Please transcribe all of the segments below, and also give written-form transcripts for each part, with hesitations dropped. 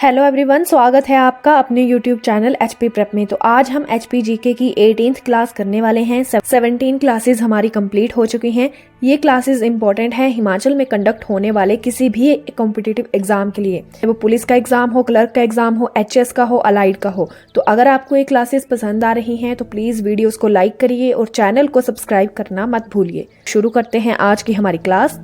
Hello everyone, स्वागत है आपका अपने यूट्यूब चैनल एचपी प्रेप में। तो आज हम एचपी जीके की 18th क्लास करने वाले हैं। 17 क्लासेस हमारी कंप्लीट हो चुकी हैं। ये क्लासेस इंपॉर्टेंट है हिमाचल में कंडक्ट होने वाले किसी भी कॉम्पिटिटिव एग्जाम के लिए, वो पुलिस का एग्जाम हो, क्लर्क का एग्जाम हो, एचएस का हो, अलाइड का हो। तो अगर आपको ये क्लासेस पसंद आ रही हैं तो प्लीज वीडियोस को लाइक करिए और चैनल को सब्सक्राइब करना मत भूलिए। शुरू करते हैं आज की हमारी क्लास।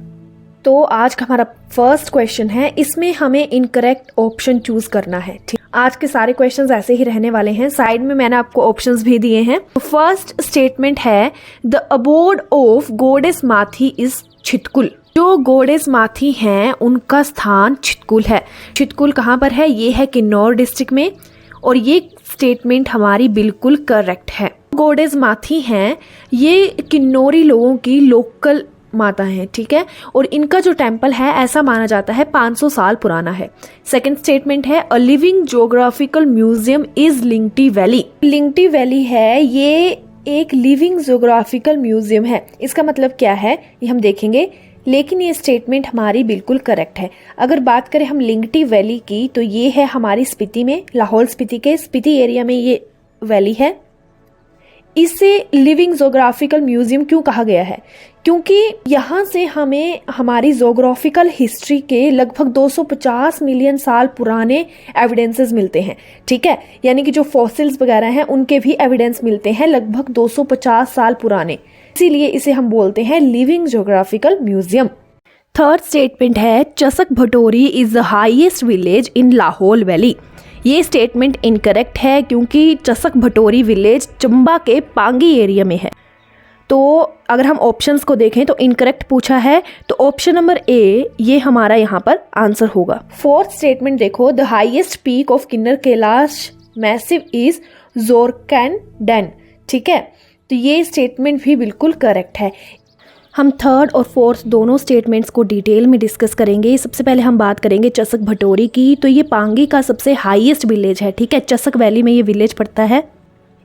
तो आज का हमारा फर्स्ट क्वेश्चन है, इसमें हमें इनकरेक्ट ऑप्शन चूज करना है। ठीक, आज के सारे क्वेश्चंस ऐसे ही रहने वाले हैं। साइड में मैंने आपको ऑप्शंस भी दिए हैं। फर्स्ट स्टेटमेंट है, द अबोर्ड ऑफ गॉडेस माथी इज छितकुल। जो गॉडेस माथी हैं उनका स्थान छितकुल है। छितकुल कहाँ पर है? ये है किन्नौर डिस्ट्रिक्ट में, और ये स्टेटमेंट हमारी बिल्कुल करेक्ट है। गॉडेस माथी हैं ये किन्नौरी लोगों की लोकल माता है, ठीक है, और इनका जो टेम्पल है ऐसा माना जाता है 500 साल पुराना है। सेकंड स्टेटमेंट है, a living geographical museum is Lingti valley. Lingti valley है ये एक लिविंग ज्योग्राफिकल म्यूजियम है। इसका मतलब क्या है ये हम देखेंगे, लेकिन ये स्टेटमेंट हमारी बिल्कुल करेक्ट है। अगर बात करें हम लिंगटी वैली की तो ये है हमारी स्पीति में, लाहौल स्पीति के स्पीति एरिया में ये वैली है। इसे लिविंग ज्योग्राफिकल म्यूजियम क्यों कहा गया है? क्योंकि यहाँ से हमें हमारी ज्योग्राफिकल हिस्ट्री के लगभग 250 मिलियन साल पुराने एविडेंसेस मिलते हैं, ठीक है, यानी कि जो फॉसिल्स वगैरह हैं उनके भी एविडेंस मिलते हैं लगभग 250 साल पुराने, इसीलिए इसे हम बोलते हैं living geographical museum. Third statement है, Chasak Bhatori is the highest village in Lahaul valley. ये स्टेटमेंट इनकरेक्ट है क्योंकि चसक भटोरी विलेज चंबा के पांगी एरिया में है। तो अगर हम ऑप्शंस को देखें तो इनकरेक्ट पूछा है, तो ऑप्शन नंबर ए ये हमारा यहाँ पर आंसर होगा। फोर्थ स्टेटमेंट देखो, the highest peak of Kinnar Kailash massive is Jorkanden, ठीक है, तो ये स्टेटमेंट भी बिल्कुल करेक्ट है। हम थर्ड और फोर्थ दोनों स्टेटमेंट्स को डिटेल में डिस्कस करेंगे। सबसे पहले हम बात करेंगे चसक भटोरी की। तो ये पांगी का सबसे हाईएस्ट विलेज है, ठीक है, चसक वैली में ये विलेज पड़ता है।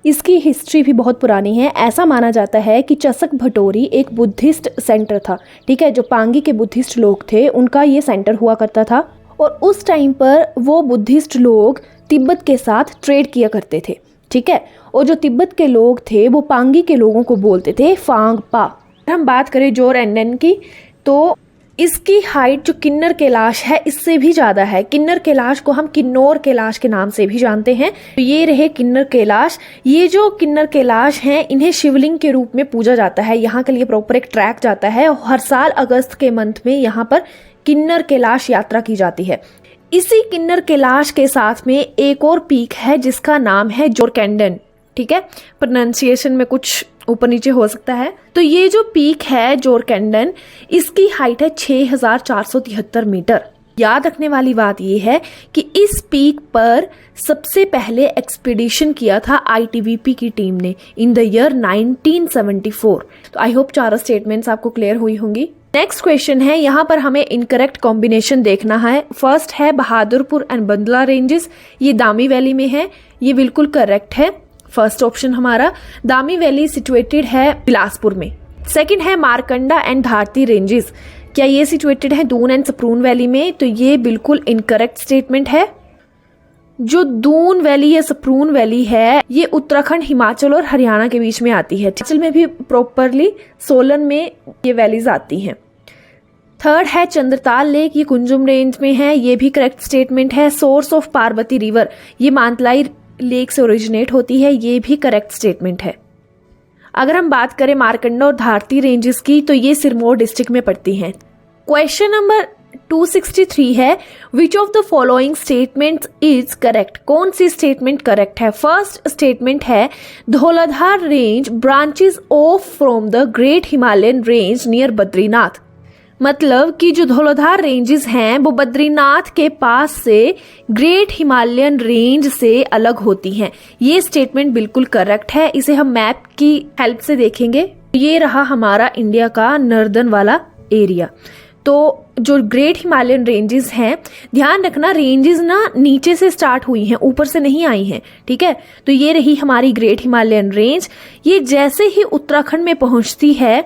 इसकी हिस्ट्री भी बहुत पुरानी है। ऐसा माना जाता है कि चसक भटोरी एक बुद्धिस्ट सेंटर था, ठीक है, जो पांगी के बुद्धिस्ट लोग थे उनका ये सेंटर हुआ करता था, और उस टाइम पर वो बुद्धिस्ट लोग तिब्बत के साथ ट्रेड किया करते थे, ठीक है, और जो तिब्बत के लोग थे वो पांगी के लोगों को बोलते थे फांगपा। हम बात करें जोरकैंडन की तो इसकी हाइट जो किन्नर कैलाश है इससे भी ज्यादा है। किन्नर कैलाश को हम किन्नौर कैलाश के नाम से भी जानते हैं। तो ये रहे किन्नर कैलाश। ये जो किन्नर कैलाश हैं इन्हें शिवलिंग के रूप में पूजा जाता है। यहाँ के लिए प्रॉपर एक ट्रैक जाता है। हर साल अगस्त के मंथ में यहाँ पर किन्नर कैलाश यात्रा की जाती है। इसी किन्नर कैलाश के साथ में एक और पीक है जिसका नाम है जोरकैंडन, ठीक है, प्रोनाउंसिएशन में कुछ ऊपर नीचे हो सकता है। तो ये जो पीक है जोरकैंडन, इसकी हाइट है 6473 मीटर। याद रखने वाली बात ये है कि इस पीक पर सबसे पहले एक्सपीडिशन किया था आईटीबीपी की टीम ने इन द ईयर 1974। तो आई होप चारों स्टेटमेंट्स आपको क्लियर हुई होंगी। नेक्स्ट क्वेश्चन है, यहाँ पर हमें इनकरेक्ट कॉम्बिनेशन देखना है। फर्स्ट है बहादुरपुर एंड बंदला रेंजेस, ये दामी वैली में है, ये बिल्कुल करेक्ट है। फर्स्ट ऑप्शन हमारा। दामी वैली सिचुएटेड है बिलासपुर में। सेकंड है मारकंडा एंड धारती रेंजेस, क्या ये सिचुएटेड है दून एंड सप्रून वैली में? तो ये बिल्कुल इनकरेक्ट स्टेटमेंट है। जो दून वैली या सप्रून वैली है ये उत्तराखंड, हिमाचल और हरियाणा के बीच में आती है। हिमाचल में भी प्रॉपरली सोलन में ये वैलीज आती हैं। थर्ड है चंद्रताल लेक, ये कुंजुम रेंज में है, ये भी करेक्ट स्टेटमेंट है। सोर्स ऑफ पार्वती रिवर, ये मानतलाई लेक से ओरिजिनेट होती है, ये भी करेक्ट स्टेटमेंट है। अगर हम बात करें मारकंडा और धारती रेंजेस की तो ये सिरमौर डिस्ट्रिक्ट में पड़ती हैं। क्वेश्चन नंबर 263 है, which of the following statements is correct? कौन सी स्टेटमेंट करेक्ट है? फर्स्ट स्टेटमेंट है, Dhauladhar range branches of from the great Himalayan range near Badrinath. मतलब कि जो धौलाधार रेंजेस हैं वो बद्रीनाथ के पास से ग्रेट हिमालयन रेंज से अलग होती हैं। ये स्टेटमेंट बिल्कुल करेक्ट है। इसे हम मैप की हेल्प से देखेंगे। ये रहा हमारा इंडिया का नॉर्दर्न वाला एरिया। तो जो ग्रेट हिमालयन रेंजेस हैं, ध्यान रखना रेंजेस ना नीचे से स्टार्ट हुई हैं, ऊपर से नहीं आई हैं, ठीक है। तो ये रही हमारी ग्रेट हिमालयन रेंज। ये जैसे ही उत्तराखंड में पहुंचती है,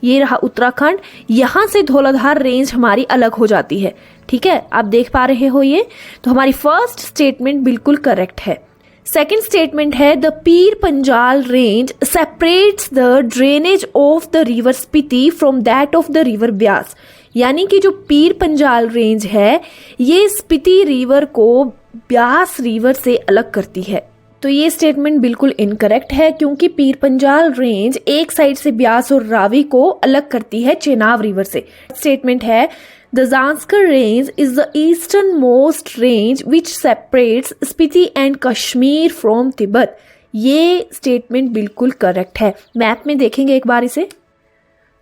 ये रहा उत्तराखंड, यहाँ से धौलाधार रेंज हमारी अलग हो जाती है। ठीक है, आप देख पा रहे हो ये। तो हमारी फर्स्ट स्टेटमेंट बिल्कुल करेक्ट है। सेकेंड स्टेटमेंट है the Pir Panjal range separates the drainage of the river Spiti from that of the river Beas. यानी कि जो पीर पंजाल रेंज है ये स्पीति रिवर को ब्यास रिवर से अलग करती है। तो ये स्टेटमेंट बिल्कुल इनकरेक्ट है, क्योंकि पीर पंजाल रेंज एक साइड से ब्यास और रावी को अलग करती है चेनाब रिवर से। स्टेटमेंट है the Zanskar range is the eastern most range which separates Spiti and Kashmir from Tibet. ये स्टेटमेंट बिल्कुल करेक्ट है। मैप में देखेंगे एक बार इसे,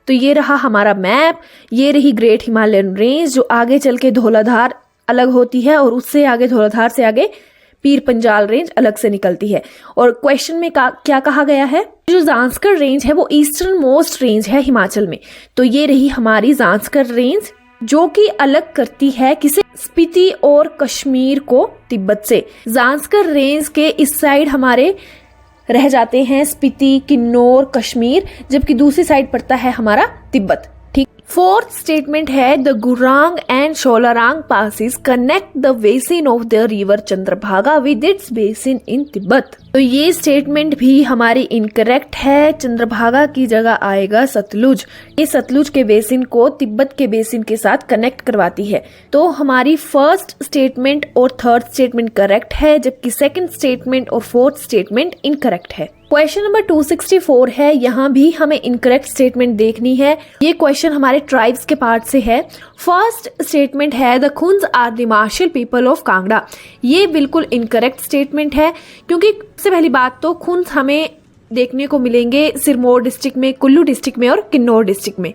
तो ये रहा हमारा मैप, ये रही ग्रेट हिमालयन रेंज जो आगे चल के धौलाधार अलग होती है और उससे आगे धौलाधार से आगे पीर पंजाल रेंज अलग से निकलती है। और क्वेश्चन में क्या कहा गया है, जो ज़ांस्कर रेंज है वो ईस्टर्न मोस्ट रेंज है हिमाचल में। तो ये रही हमारी ज़ांस्कर रेंज जो कि अलग करती है किसे, स्पीति और कश्मीर को तिब्बत से। ज़ांस्कर रेंज के इस साइड हमारे रह जाते हैं स्पीति, किन्नौर, कश्मीर, जबकि दूसरी साइड पड़ता है हमारा तिब्बत। ठीक। फोर्थ स्टेटमेंट है the Gurang and Sholarang passes connect the basin of the river Chandrabhaga with its basin in Tibet. तो ये स्टेटमेंट भी हमारी इनकरेक्ट है। चंद्रभागा की जगह आएगा सतलुज। ये सतलुज के बेसिन को तिब्बत के बेसिन के साथ कनेक्ट करवाती है। तो हमारी फर्स्ट स्टेटमेंट और थर्ड स्टेटमेंट करेक्ट है, जबकि सेकंड स्टेटमेंट और फोर्थ स्टेटमेंट इनकरेक्ट है। क्वेश्चन नंबर 264 है, यहाँ भी हमें इनकरेक्ट स्टेटमेंट देखनी है। ये क्वेश्चन हमारे ट्राइब्स के पार्ट से है। फर्स्ट स्टेटमेंट है the Khunj are the martial people of Kangra. ये बिल्कुल इनकरेक्ट स्टेटमेंट है, क्योंकि सबसे पहली बात तो खुंज हमें देखने को मिलेंगे सिरमौर डिस्ट्रिक्ट में, कुल्लू डिस्ट्रिक्ट में और किन्नौर डिस्ट्रिक्ट में।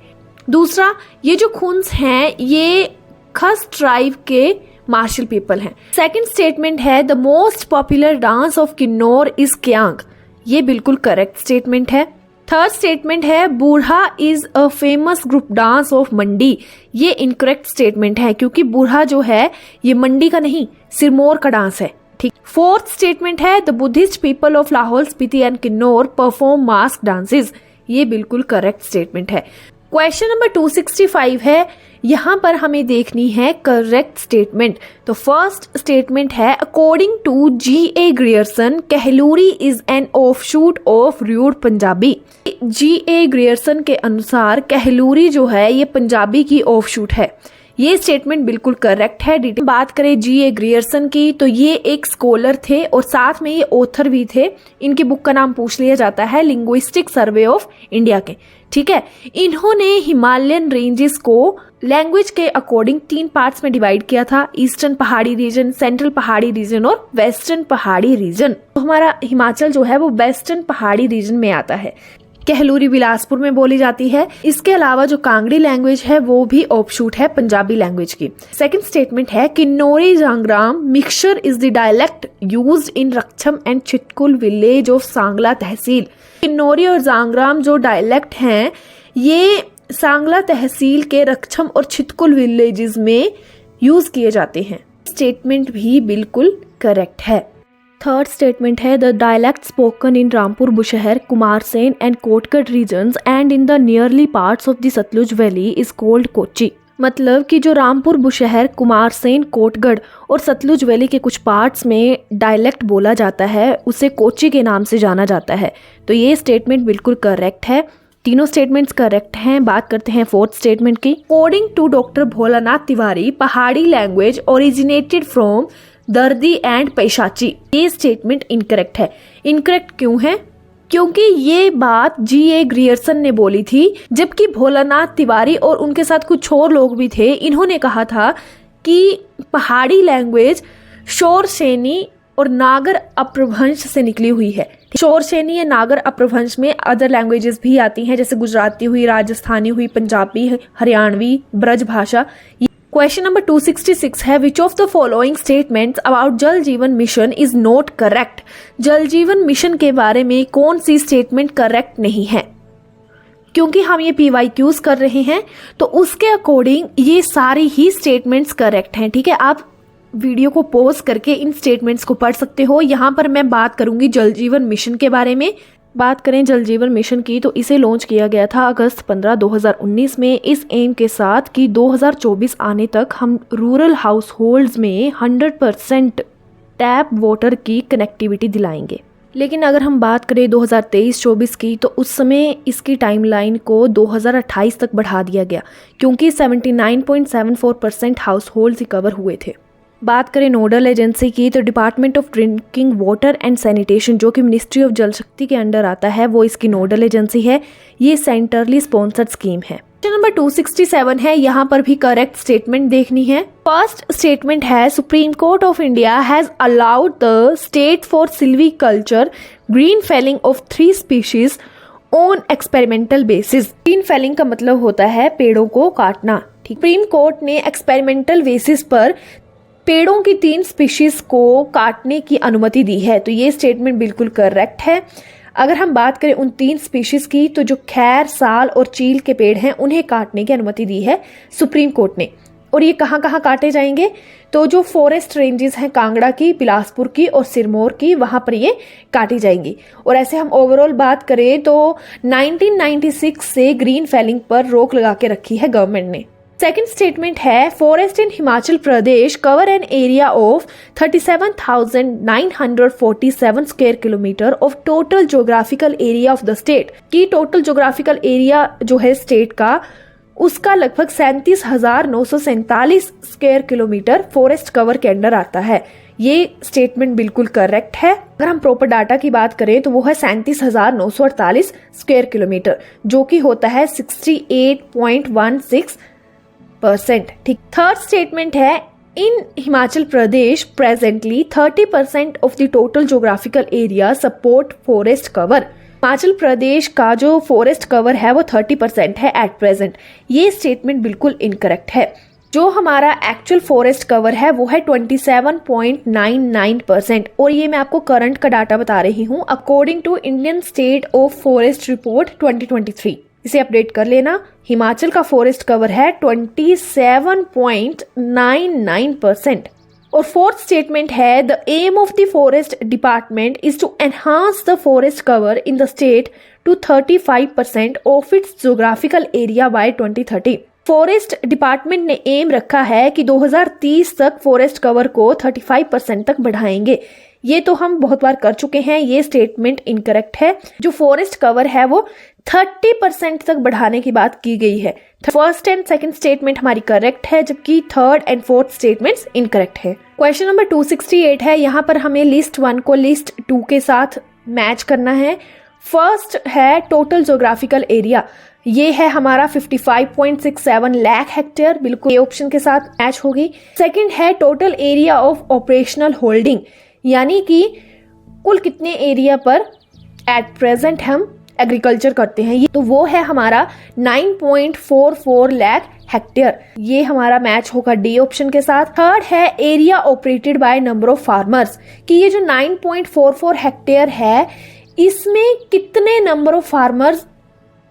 दूसरा, ये जो खुंज हैं ये खस ट्राइब के मार्शल पीपल हैं। सेकंड स्टेटमेंट है the most popular dance of Kinnaur is Kyang. ये बिल्कुल करेक्ट स्टेटमेंट है। थर्ड स्टेटमेंट है Budha is a famous group dance of Mandi. ये इनकरेक्ट स्टेटमेंट है, क्योंकि बूढ़ा जो है ये मंडी का नहीं सिरमौर का डांस है। ठीक। फोर्थ स्टेटमेंट है the Buddhist people of Lahaul, Spiti and Kinnaur perform mask dances. ये बिल्कुल करेक्ट स्टेटमेंट है। क्वेश्चन नंबर 265 है, यहाँ पर हमें देखनी है करेक्ट स्टेटमेंट। तो फर्स्ट स्टेटमेंट है according to G.A. Grierson Kahluri is an offshoot of rude Punjabi. G.A. Grierson के अनुसार कहलूरी जो है ये पंजाबी की ऑफशूट है। ये स्टेटमेंट बिल्कुल करेक्ट है। डिटेल बात करें G.A. ग्रियर्सन की, तो ये एक स्कॉलर थे और साथ में ये ऑथर भी थे। इनकी बुक का नाम पूछ लिया जाता है लिंग्विस्टिक सर्वे ऑफ इंडिया के। ठीक है, इन्होंने हिमालयन रेंजेस को लैंग्वेज के अकॉर्डिंग 3 पार्ट्स में डिवाइड किया था, ईस्टर्न पहाड़ी रीजन, सेंट्रल पहाड़ी रीजन और वेस्टर्न पहाड़ी रीजन। तो हमारा हिमाचल जो है वो वेस्टर्न पहाड़ी रीजन में आता है। कहलूरी बिलासपुर में बोली जाती है। इसके अलावा जो कांगड़ी लैंग्वेज है वो भी ऑफशूट है पंजाबी लैंग्वेज की। सेकंड स्टेटमेंट है Kinnauri Jangram mixture is the dialect used in Rakcham and Chitkul village of Sangla tehsil. Kinnauri और जांगराम जो डायलेक्ट हैं ये सांगला तहसील के रक्षम और छितकुल विलेजेस में यूज किए जाते हैं। स्टेटमेंट भी बिल्कुल करेक्ट है। थर्ड स्टेटमेंट है the dialect spoken in Rampur Bushahr, Kumarsain and Kotgarh regions and in the nearly parts of the Sutlej valley is called Kochi. मतलब कि जो रामपुर बुशहर, कुमारसेन, कोटगढ़ और सतलुज वैली के कुछ पार्ट्स में डायलेक्ट बोला जाता है उसे कोची के नाम से जाना जाता है। तो ये स्टेटमेंट बिल्कुल करेक्ट है। तीनों स्टेटमेंट्स करेक्ट हैं। बात करते हैं फोर्थ स्टेटमेंट की। According to doctor Bholanath Tiwari Pahari language originated from Dardi and Paishachi. ये स्टेटमेंट इनकरेक्ट है। इनकरेक्ट क्यों है? क्योंकि ये बात G.A. ग्रियर्सन ने बोली थी, जबकि भोलानाथ तिवारी और उनके साथ कुछ और लोग भी थे। इन्होंने कहा था कि पहाड़ी लैंग्वेज शोरसेनी और नागर अपभ्रंश से निकली हुई है। शोरसेनी या नागर अपभ्रंश में अदर लैंग्वेजेस भी आती हैं, जैसे गुजराती हुई, राजस्थानी हुई, पंजाबी, हरियाणवी, ब्रज भाषा। क्वेश्चन नंबर 266 है which of the following statements about जल जीवन मिशन इज नॉट करेक्ट। जल जीवन मिशन के बारे में कौन सी स्टेटमेंट करेक्ट नहीं है? क्योंकि हम ये PYQs कर रहे हैं तो उसके अकॉर्डिंग ये सारी ही स्टेटमेंट्स करेक्ट हैं। ठीक है, आप वीडियो को पॉज करके इन स्टेटमेंट्स को पढ़ सकते हो। यहाँ पर मैं बात करूंगी जल जीवन मिशन के बारे में। बात करें जल जीवन मिशन की तो इसे लॉन्च किया गया था अगस्त 15, 2019 में इस एम के साथ कि 2024 आने तक हम रूरल हाउस होल्ड्स में 100% टैप वाटर की कनेक्टिविटी दिलाएंगे। लेकिन अगर हम बात करें 2023-24 की तो उस समय इसकी टाइमलाइन को 2028 तक बढ़ा दिया गया क्योंकि 79.74% हाउस होल्ड्स रिकवर हुए थे। बात करें नोडल एजेंसी की तो department of drinking water and sanitation जो कि मिनिस्ट्री ऑफ जल शक्ति के अंडर आता है वो इसकी नोडल एजेंसी है। ये सेंट्रली स्पॉन्सर्ड स्कीम है। क्वेश्चन नंबर 267 है, यहाँ पर भी करेक्ट स्टेटमेंट देखनी है। फर्स्ट स्टेटमेंट है Supreme Court of India has allowed the state for silviculture green felling of 3 species on experimental basis. Green felling का मतलब होता है पेड़ों को काटना। सुप्रीम कोर्ट ने एक्सपेरिमेंटल बेसिस पर पेड़ों की 3 स्पीशीज को काटने की अनुमति दी है। तो ये स्टेटमेंट बिल्कुल करेक्ट है। अगर हम बात करें उन 3 स्पीशीज की तो जो खैर, साल और चील के पेड़ हैं उन्हें काटने की अनुमति दी है सुप्रीम कोर्ट ने। और ये कहाँ कहाँ काटे जाएंगे? तो जो फॉरेस्ट रेंजेस हैं कांगड़ा की, बिलासपुर की और सिरमौर की, वहां पर ये काटी जाएंगी। और ऐसे हम ओवरऑल बात करें तो 1996 से ग्रीन फेलिंग पर रोक लगा के रखी है गवर्नमेंट ने। सेकेंड स्टेटमेंट है forest in Himachal Pradesh cover an area of 37,947 square kilometre of total geographical area of the state. की टोटल ज्योग्राफिकल एरिया जो है स्टेट का उसका लगभग 37,947 स्क्वायर किलोमीटर फॉरेस्ट कवर के अंडर आता है। ये स्टेटमेंट बिल्कुल करेक्ट है। अगर हम प्रॉपर डाटा की बात करें तो वो है 37,948 स्क्वायर किलोमीटर जो कि होता है 68.16%। ठीक। थर्ड स्टेटमेंट है in Himachal Pradesh presently 30% of the total geographical area support forest cover. Himachal Pradesh का जो फॉरेस्ट कवर है वो 30% है एट प्रेजेंट। ये स्टेटमेंट बिल्कुल इनकरेक्ट है। जो हमारा एक्चुअल फॉरेस्ट कवर है वो है 27.99%। और ये मैं आपको करंट का डाटा बता रही हूँ according to Indian state of forest report 2023। इसे अपडेट कर लेना। हिमाचल का फॉरेस्ट कवर है 27.99%। और फोर्थ स्टेटमेंट है the aim of the forest department is to enhance the forest cover in the state to 35% of its geographical area by 2030। Forest department ने aim रखा है कि 2030 तक फॉरेस्ट कवर को 35% तक बढ़ाएंगे। ये तो हम बहुत बार कर चुके हैं। ये स्टेटमेंट इनकरेक्ट है। जो फॉरेस्ट कवर है वो 30% तक बढ़ाने की बात की गई है। फर्स्ट एंड सेकंड स्टेटमेंट हमारी करेक्ट है जबकि third and fourth statements incorrect है। क्वेश्चन नंबर 268 है। यहाँ पर हमें लिस्ट 1 को लिस्ट 2 के साथ मैच करना है। फर्स्ट है टोटल ज्योग्राफिकल एरिया। ये है हमारा 55.67 लाख हेक्टेयर, बिल्कुल ए ऑप्शन के साथ मैच होगी। सेकंड है total area of operational holding, यानी कि कुल कितने एरिया पर एट प्रेजेंट हम एग्रीकल्चर करते हैं, ये तो वो है हमारा 9.44 लाख हेक्टेयर। ये हमारा मैच होगा डी ऑप्शन के साथ। थर्ड है area operated by number of farmers, कि ये जो 9.44 हेक्टेयर है इसमें कितने नंबर ऑफ फार्मर्स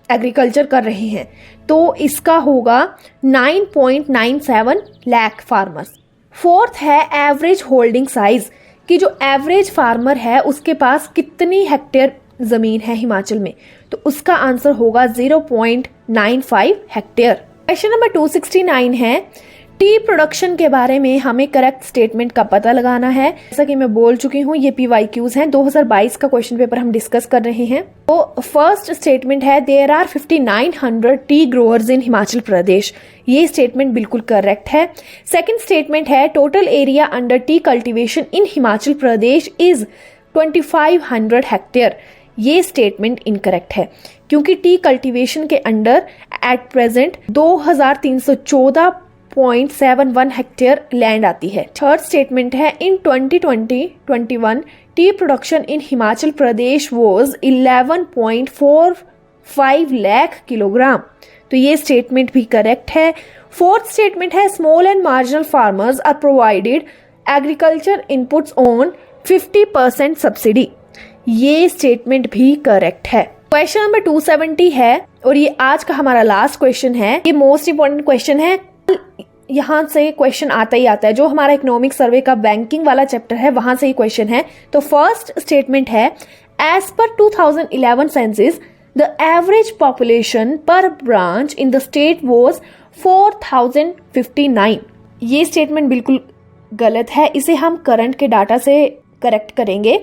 एग्रीकल्चर कर रहे हैं, तो इसका होगा 9.97 लाख फार्मर्स। फोर्थ है एवरेज होल्डिंग साइज, कि जो एवरेज फार्मर है उसके पास कितनी हेक्टेयर जमीन है हिमाचल में, तो उसका आंसर होगा 0.95 हेक्टेयर। क्वेश्चन नंबर 269 है टी प्रोडक्शन के बारे में हमें करेक्ट स्टेटमेंट का पता लगाना है। जैसा कि मैं बोल चुकी हूँ ये PYQs हैं। 2022 का क्वेश्चन पेपर हम डिस्कस कर रहे हैं। तो फर्स्ट स्टेटमेंट है देयर आर 5900 टी ग्रोअर्स इन हिमाचल प्रदेश। ये स्टेटमेंट बिल्कुल करेक्ट है। सेकंड स्टेटमेंट है total area under T cultivation in Himachal Pradesh is 2500 hectare. ये स्टेटमेंट इनकरेक्ट है क्योंकि टी कल्टीवेशन के under at present 2314.71 hectare land आती है। थर्ड स्टेटमेंट है इन 2020-21 T production in Himachal Pradesh was 11.45 lakh kilogram. तो ये स्टेटमेंट भी करेक्ट है। फोर्थ स्टेटमेंट है small and marginal farmers are provided agriculture inputs on 50% subsidy. ये स्टेटमेंट भी करेक्ट है। क्वेश्चन नंबर 270 है और ये आज का हमारा लास्ट क्वेश्चन है। ये मोस्ट इंपोर्टेंट क्वेश्चन है। यहाँ से क्वेश्चन आता ही आता है। जो हमारा इकोनॉमिक सर्वे का बैंकिंग वाला चैप्टर है वहां से ही क्वेश्चन है। तो फर्स्ट स्टेटमेंट है As per 2011 census, the average population per branch in the state was 4059. ये स्टेटमेंट बिल्कुल गलत है, इसे हम करंट के डाटा से करेक्ट करेंगे।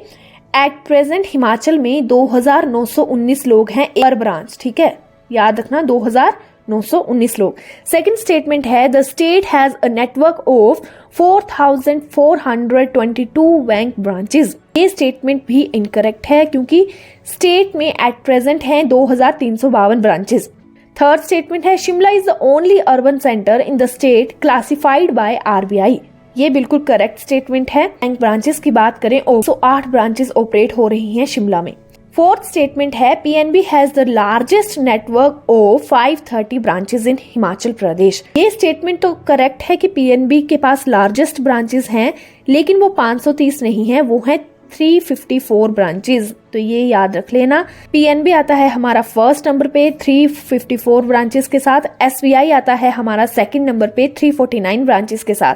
एट प्रेजेंट हिमाचल में 2919 लोग हैं पर ब्रांच, ठीक है, याद रखना 2919 लोग। सेकंड स्टेटमेंट है the state has a network of 4422 bank branches. ये स्टेटमेंट भी इनकरेक्ट है क्योंकि स्टेट में एट प्रेजेंट हैं 2352 ब्रांचेस। थर्ड स्टेटमेंट है Shimla is the only urban centre in the state classified by RBI. ये बिल्कुल करेक्ट स्टेटमेंट है। बैंक ब्रांचेस की बात करें 108 ब्रांचेस ऑपरेट हो रही हैं शिमला में। फोर्थ स्टेटमेंट है PNB has the largest network of 530 branches in Himachal Pradesh. ये स्टेटमेंट तो करेक्ट है कि पीएनबी के पास लार्जेस्ट ब्रांचेस हैं, लेकिन वो 530 नहीं है, वो है 354 ब्रांचेस। तो ये याद रख लेना। पीएनबी आता है हमारा फर्स्ट नंबर पे 354 ब्रांचेस के साथ, एसबीआई आता है हमारा सेकंड नंबर पे 349 ब्रांचेस के साथ।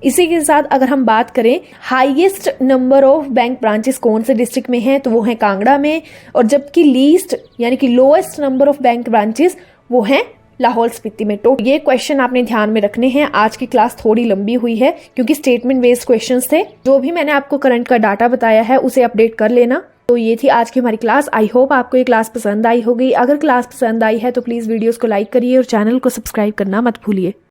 इसी के साथ अगर हम बात करें highest number of bank branches कौन से डिस्ट्रिक्ट में हैं, तो वो है कांगड़ा में, और जबकि लीस्ट यानी कि lowest number of bank branches वो हैं लाहौल स्पीति में। तो ये क्वेश्चन आपने ध्यान में रखने हैं। आज की क्लास थोड़ी लंबी हुई है क्योंकि स्टेटमेंट बेस्ड क्वेश्चंस थे। जो भी मैंने आपको करंट का डाटा बताया है उसे अपडेट कर लेना। तो ये थी आज की हमारी क्लास। आई होप आपको ये क्लास पसंद आई होगी। अगर क्लास पसंद आई है तो प्लीज वीडियोस को लाइक करिए और चैनल को सब्सक्राइब करना मत भूलिए।